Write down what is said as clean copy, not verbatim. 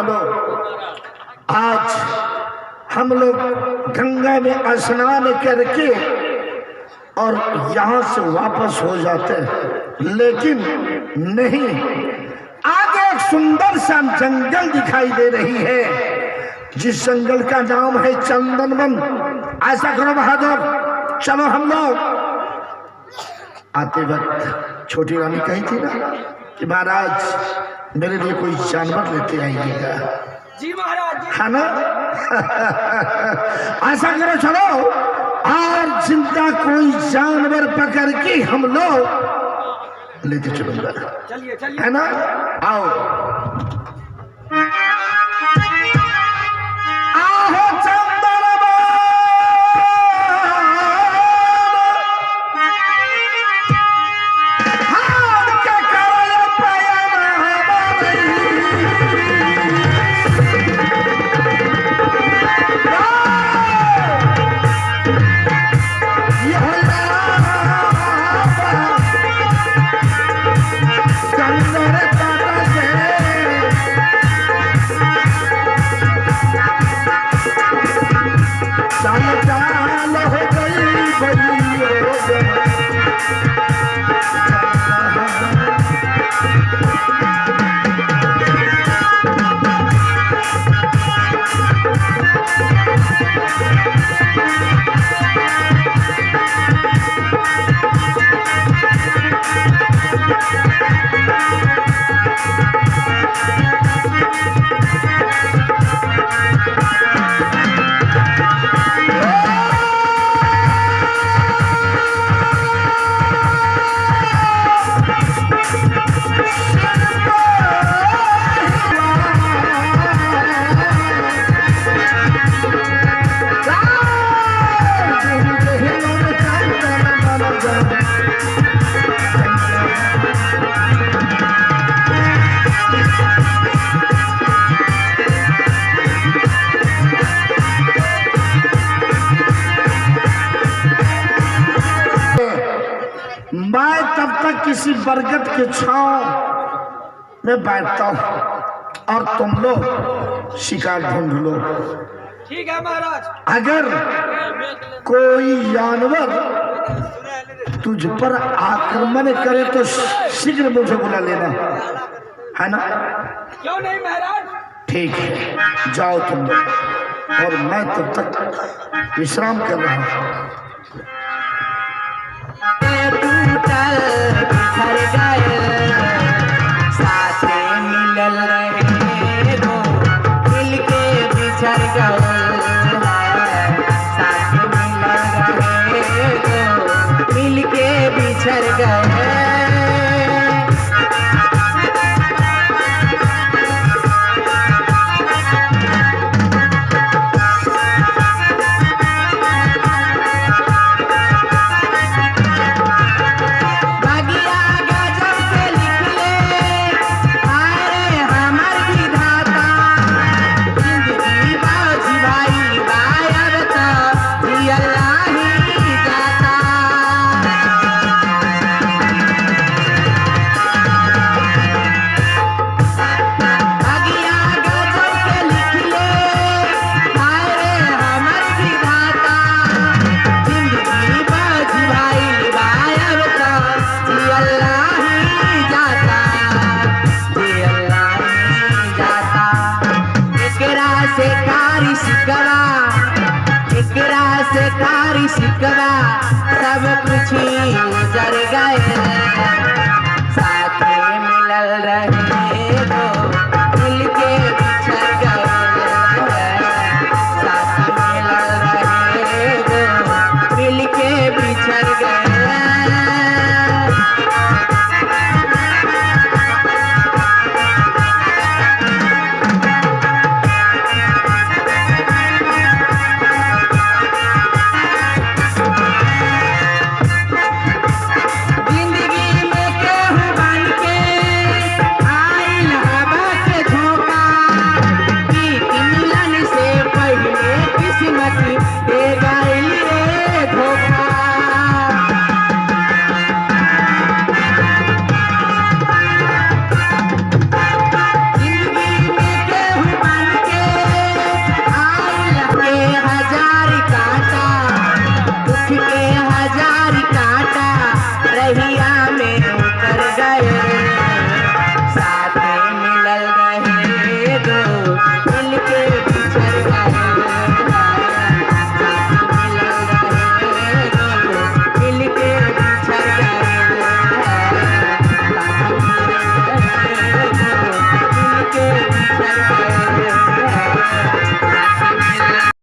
लोग आज हम लोग गंगा में स्नान करके और यहाँ से वापस हो जाते हैं, लेकिन नहीं, आगे एक सुंदर सा जंगल दिखाई दे रही है, जिस जंगल का नाम है चंदनवन। ऐसा करो बहादुर, चलो हम लोग। आते वक्त छोटी रानी कही थी ना कि महाराज मेरे लिए कोई जानवर लेते आइएगा। जी महाराज, है ना? ऐसा करो, चलो और जिंदा कोई जानवर पकड़ के हम लोग लेते चलूंगा। चलिए चलिए, है ना? आओ किसी बरगद के छांव में बैठता हूं और तुम लोग शिकार ढूंढ लो। ठीक है महाराज। अगर कोई जानवर तुझ पर आक्रमण करे तो शीघ्र मुझे बुला लेना, है ना? क्यों नहीं महाराज? ठीक है, जाओ तुम लोग और मैं तब तक विश्राम कर रहा हूं। शिकवा सब कुछ गुजर गए।